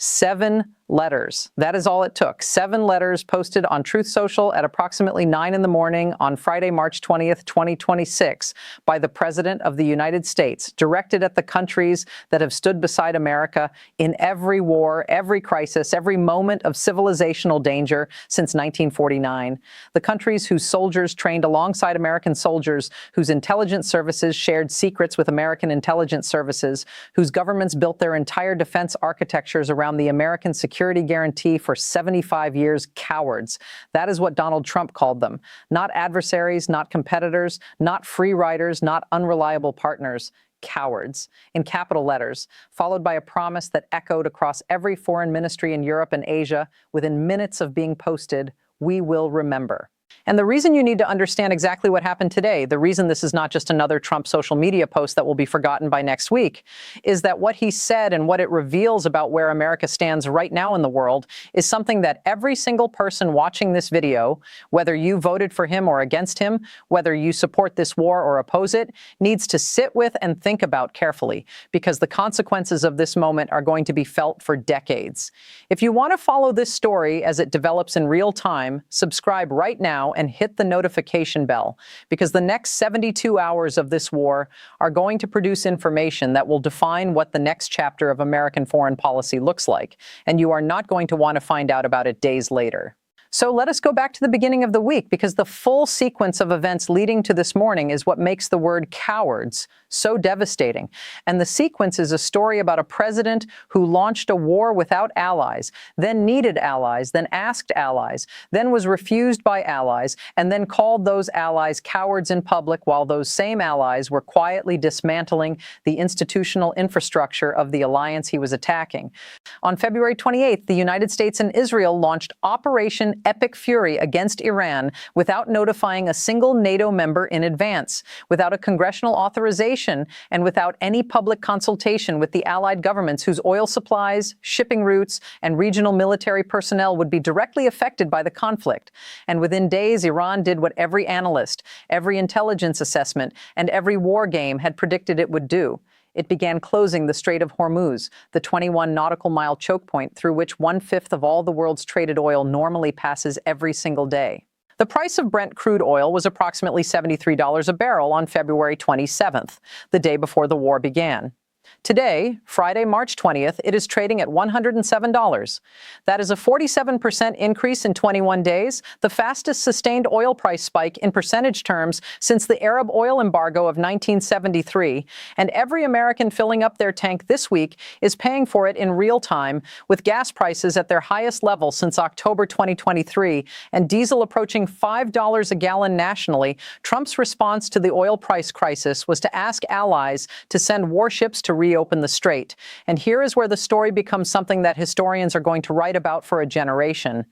7 letters. That is all it took. 7 letters posted on Truth Social at approximately 9 in the morning on Friday, March 20th, 2026, by the President of the United States, directed at the countries that have stood beside America in every war, every crisis, every moment of civilizational danger since 1949. The countries whose soldiers trained alongside American soldiers, whose intelligence services shared secrets with American intelligence services, whose governments built their entire defense architectures around the American security guarantee for 75 years. Cowards. That is what Donald Trump called them. Not adversaries, not competitors, not free riders, not unreliable partners. Cowards, in capital letters, followed by a promise that echoed across every foreign ministry in Europe and Asia within minutes of being posted: "We will remember." And the reason you need to understand exactly what happened today, the reason this is not just another Trump social media post that will be forgotten by next week, is that what he said and what it reveals about where America stands right now in the world is something that every single person watching this video, whether you voted for him or against him, whether you support this war or oppose it, needs to sit with and think about carefully, because the consequences of this moment are going to be felt for decades. If you want to follow this story as it develops in real time, subscribe right now and hit the notification bell, because the next 72 hours of this war are going to produce information that will define what the next chapter of American foreign policy looks like, and you are not going to want to find out about it days later. So let us go back to the beginning of the week, because the full sequence of events leading to this morning is what makes the word cowards so devastating. And the sequence is a story about a president who launched a war without allies, then needed allies, then asked allies, then was refused by allies, and then called those allies cowards in public while those same allies were quietly dismantling the institutional infrastructure of the alliance he was attacking. On February 28th, the United States and Israel launched Operation Epic Fury against Iran without notifying a single NATO member in advance, without a congressional authorization, and without any public consultation with the allied governments whose oil supplies, shipping routes, and regional military personnel would be directly affected by the conflict. And within days, Iran did what every analyst, every intelligence assessment, and every war game had predicted it would do. It began closing the Strait of Hormuz, the 21 nautical mile choke point through which 1/5 of all the world's traded oil normally passes every single day. The price of Brent crude oil was approximately $73 a barrel on February 27th, the day before the war began. Today, Friday, March 20th, it is trading at $107. That is a 47% increase in 21 days, the fastest sustained oil price spike in percentage terms since the Arab oil embargo of 1973, and every American filling up their tank this week is paying for it in real time, with gas prices at their highest level since October 2023 and diesel approaching $5 a gallon nationally. Trump's response to the oil price crisis was to ask allies to send warships to reopen the strait. And here is where the story becomes something that historians are going to write about for a generation,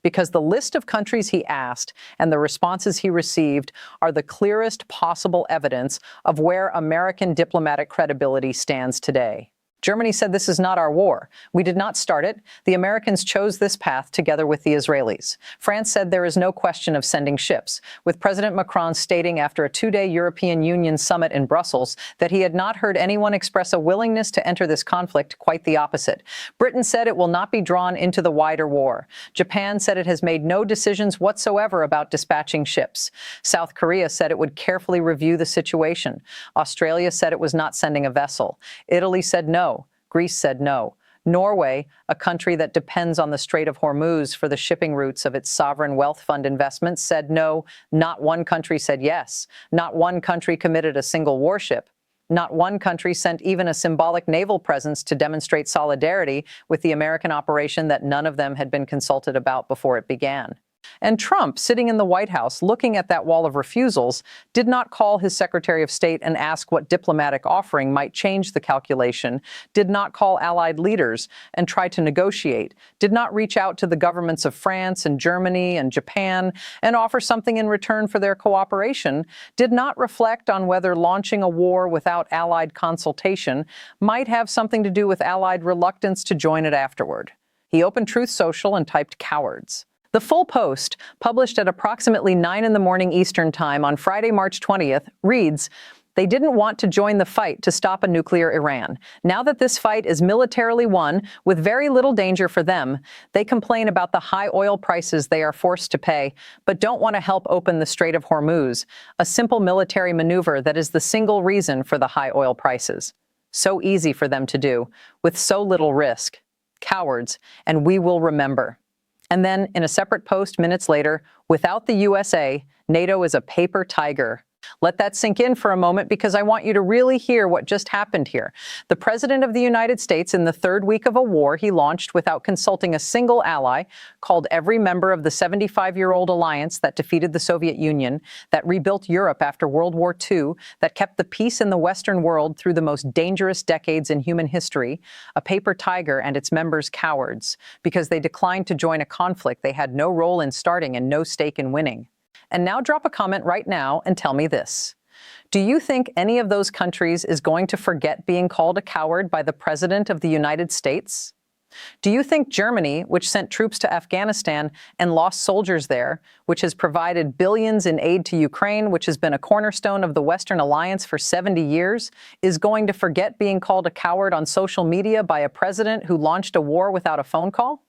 because the list of countries he asked and the responses he received are the clearest possible evidence of where American diplomatic credibility stands today. Germany said, "This is not our war. We did not start it. The Americans chose this path together with the Israelis." France said there is no question of sending ships, with President Macron stating after a 2-day European Union summit in Brussels that he had not heard anyone express a willingness to enter this conflict, quite the opposite. Britain said it will not be drawn into the wider war. Japan said it has made no decisions whatsoever about dispatching ships. South Korea said it would carefully review the situation. Australia said it was not sending a vessel. Italy said no. Greece said no. Norway, a country that depends on the Strait of Hormuz for the shipping routes of its sovereign wealth fund investments, said no. Not one country said yes. Not one country committed a single warship. Not one country sent even a symbolic naval presence to demonstrate solidarity with the American operation that none of them had been consulted about before it began. And Trump, sitting in the White House looking at that wall of refusals, did not call his Secretary of State and ask what diplomatic offering might change the calculation, did not call allied leaders and try to negotiate, did not reach out to the governments of France and Germany and Japan and offer something in return for their cooperation, did not reflect on whether launching a war without allied consultation might have something to do with allied reluctance to join it afterward. He opened Truth Social and typed cowards. The full post, published at approximately 9 in the morning Eastern Time on Friday, March 20th, reads, They didn't want to join the fight to stop a nuclear Iran. Now that this fight is militarily won, with very little danger for them, they complain about the high oil prices they are forced to pay, but don't want to help open the Strait of Hormuz, a simple military maneuver that is the single reason for the high oil prices. So easy for them to do, with so little risk. Cowards, and we will remember. And then, in a separate post minutes later, without the USA, NATO is a paper tiger. Let that sink in for a moment because I want you to really hear what just happened here. The President of the United States, in the third week of a war he launched without consulting a single ally, called every member of the 75-year-old alliance that defeated the Soviet Union, that rebuilt Europe after World War II, that kept the peace in the Western world through the most dangerous decades in human history, a paper tiger and its members cowards, because they declined to join a conflict they had no role in starting and no stake in winning. And now drop a comment right now and tell me this. Do you think any of those countries is going to forget being called a coward by the President of the United States? Do you think Germany, which sent troops to Afghanistan and lost soldiers there, which has provided billions in aid to Ukraine, which has been a cornerstone of the Western alliance for 70 years, is going to forget being called a coward on social media by a president who launched a war without a phone call?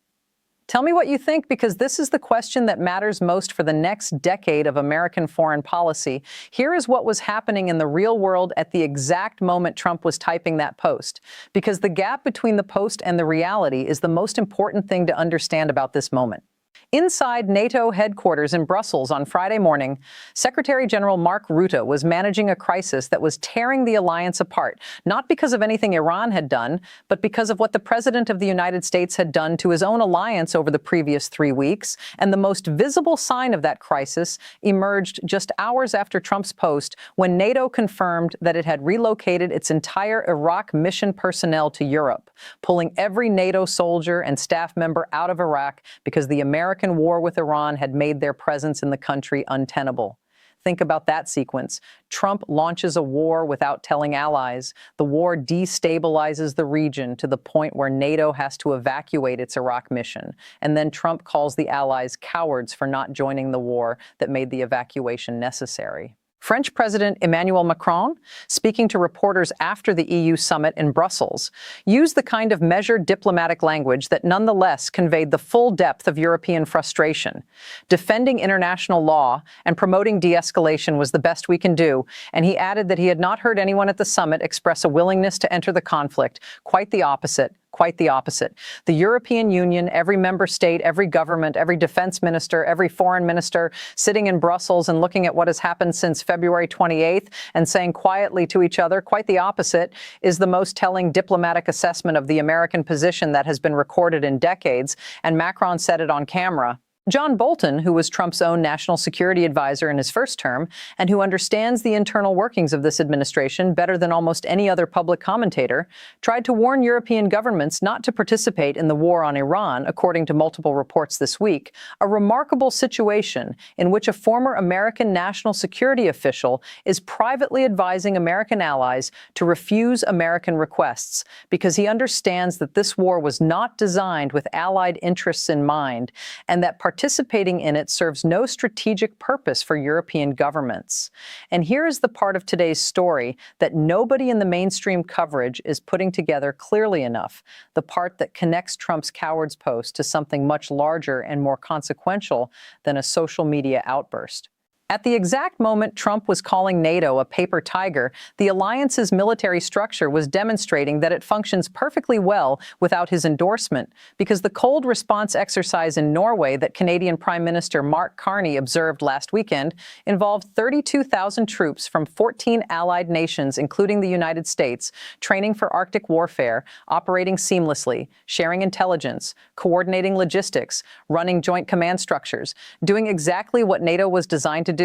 Tell me what you think, because this is the question that matters most for the next decade of American foreign policy. Here is what was happening in the real world at the exact moment Trump was typing that post, because the gap between the post and the reality is the most important thing to understand about this moment. Inside NATO headquarters in Brussels on Friday morning, Secretary General Mark Rutte was managing a crisis that was tearing the alliance apart, not because of anything Iran had done, but because of what the President of the United States had done to his own alliance over the previous 3 weeks. And the most visible sign of that crisis emerged just hours after Trump's post, when NATO confirmed that it had relocated its entire Iraq mission personnel to Europe, pulling every NATO soldier and staff member out of Iraq because the American war with Iran had made their presence in the country untenable. Think about that sequence. Trump launches a war without telling allies. The war destabilizes the region to the point where NATO has to evacuate its Iraq mission. And then Trump calls the allies cowards for not joining the war that made the evacuation necessary. French President Emmanuel Macron, speaking to reporters after the EU summit in Brussels, used the kind of measured diplomatic language that nonetheless conveyed the full depth of European frustration. Defending international law and promoting de-escalation was the best we can do, and he added that he had not heard anyone at the summit express a willingness to enter the conflict. Quite the opposite. Quite the opposite. The European Union, every member state, every government, every defense minister, every foreign minister sitting in Brussels and looking at what has happened since February 28th and saying quietly to each other, quite the opposite, is the most telling diplomatic assessment of the American position that has been recorded in decades. And Macron said it on camera. John Bolton, who was Trump's own national security advisor in his first term and who understands the internal workings of this administration better than almost any other public commentator, tried to warn European governments not to participate in the war on Iran, according to multiple reports this week, a remarkable situation in which a former American national security official is privately advising American allies to refuse American requests because he understands that this war was not designed with allied interests in mind and that participating in it serves no strategic purpose for European governments. And here is the part of today's story that nobody in the mainstream coverage is putting together clearly enough, the part that connects Trump's cowards post to something much larger and more consequential than a social media outburst. At the exact moment Trump was calling NATO a paper tiger, the alliance's military structure was demonstrating that it functions perfectly well without his endorsement, because the cold response exercise in Norway that Canadian Prime Minister Mark Carney observed last weekend involved 32,000 troops from 14 allied nations, including the United States, training for Arctic warfare, operating seamlessly, sharing intelligence, coordinating logistics, running joint command structures, doing exactly what NATO was designed to do,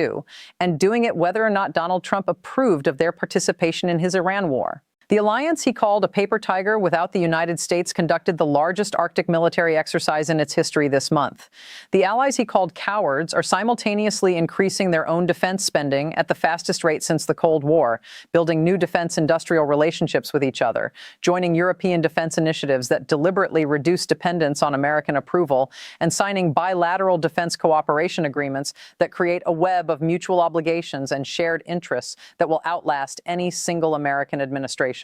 and doing it whether or not Donald Trump approved of their participation in his Iran war. The alliance he called a paper tiger without the United States conducted the largest Arctic military exercise in its history this month. The allies he called cowards are simultaneously increasing their own defense spending at the fastest rate since the Cold War, building new defense industrial relationships with each other, joining European defense initiatives that deliberately reduce dependence on American approval, and signing bilateral defense cooperation agreements that create a web of mutual obligations and shared interests that will outlast any single American administration.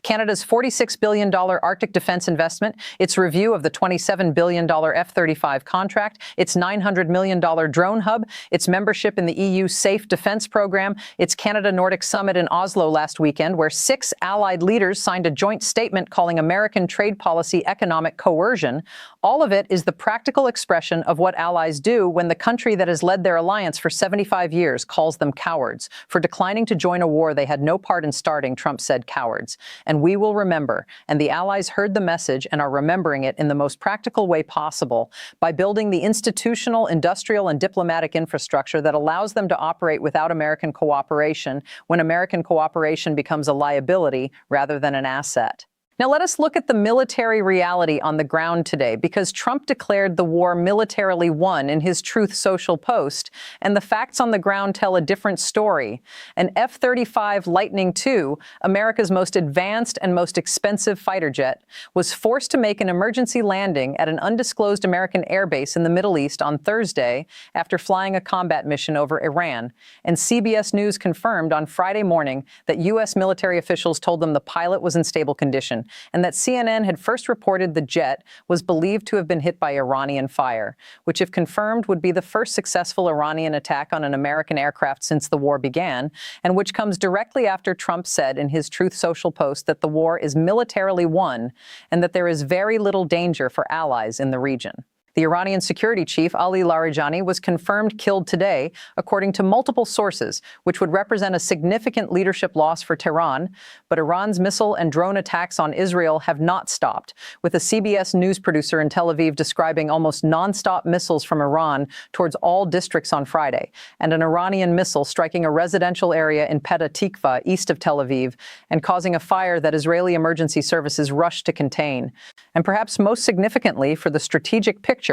Canada's $46 billion Arctic defense investment, its review of the $27 billion F-35 contract, its $900 million drone hub, its membership in the EU Safe Defense Program, its Canada-Nordic Summit in Oslo last weekend, where 6 allied leaders signed a joint statement calling American trade policy economic coercion. All of it is the practical expression of what allies do when the country that has led their alliance for 75 years calls them cowards. For declining to join a war they had no part in starting, Trump said cowards. And we will remember, and the allies heard the message and are remembering it in the most practical way possible by building the institutional, industrial, and diplomatic infrastructure that allows them to operate without American cooperation when American cooperation becomes a liability rather than an asset. Now let us look at the military reality on the ground today, because Trump declared the war militarily won in his Truth Social post, and the facts on the ground tell a different story. An F-35 Lightning II, America's most advanced and most expensive fighter jet, was forced to make an emergency landing at an undisclosed American airbase in the Middle East on Thursday after flying a combat mission over Iran. And CBS News confirmed on Friday morning that U.S. military officials told them the pilot was in stable condition, and that CNN had first reported the jet was believed to have been hit by Iranian fire, which, if confirmed, would be the first successful Iranian attack on an American aircraft since the war began, and which comes directly after Trump said in his Truth Social post that the war is militarily won and that there is very little danger for allies in the region. The Iranian security chief, Ali Larijani, was confirmed killed today, according to multiple sources, which would represent a significant leadership loss for Tehran. But Iran's missile and drone attacks on Israel have not stopped, with a CBS News producer in Tel Aviv describing almost nonstop missiles from Iran towards all districts on Friday, and an Iranian missile striking a residential area in Petah Tikva, east of Tel Aviv, and causing a fire that Israeli emergency services rushed to contain. And perhaps most significantly for the strategic picture,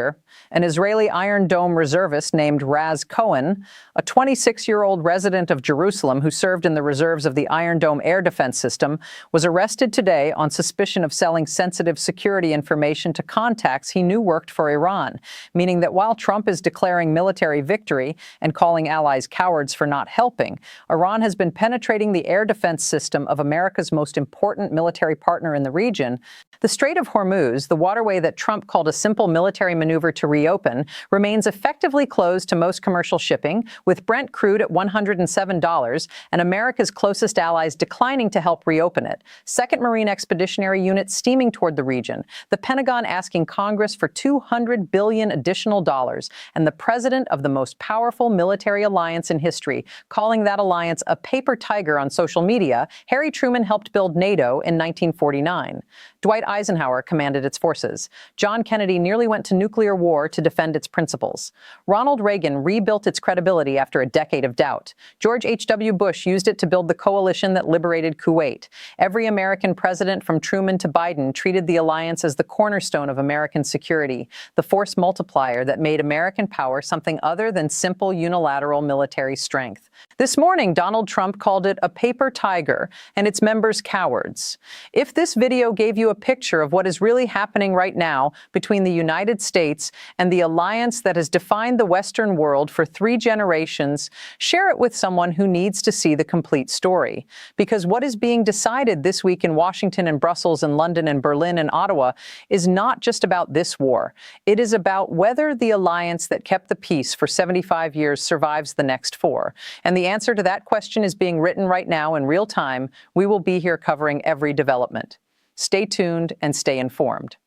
an Israeli Iron Dome reservist named Raz Cohen, a 26-year-old resident of Jerusalem who served in the reserves of the Iron Dome air defense system, was arrested today on suspicion of selling sensitive security information to contacts he knew worked for Iran, meaning that while Trump is declaring military victory and calling allies cowards for not helping, Iran has been penetrating the air defense system of America's most important military partner in the region. The Strait of Hormuz, the waterway that Trump called a simple military maneuver to reopen, remains effectively closed to most commercial shipping, with Brent crude at $107 and America's closest allies declining to help reopen it. Second Marine Expeditionary Unit steaming toward the region, the Pentagon asking Congress for $200 billion additional dollars, and the president of the most powerful military alliance in history calling that alliance a paper tiger on social media. Harry Truman helped build NATO in 1949. Dwight Eisenhower commanded its forces. John Kennedy nearly went to nuclear war to defend its principles. Ronald Reagan rebuilt its credibility after a decade of doubt. George H.W. Bush used it to build the coalition that liberated Kuwait. Every American president from Truman to Biden treated the alliance as the cornerstone of American security, the force multiplier that made American power something other than simple unilateral military strength. This morning, Donald Trump called it a paper tiger and its members cowards. If this video gave you a picture of what is really happening right now between the United States and the alliance that has defined the Western world for 3 generations, share it with someone who needs to see the complete story. Because what is being decided this week in Washington and Brussels and London and Berlin and Ottawa is not just about this war. It is about whether the alliance that kept the peace for 75 years survives the next 4. And the answer to that question is being written right now in real time. We will be here covering every development. Stay tuned and stay informed.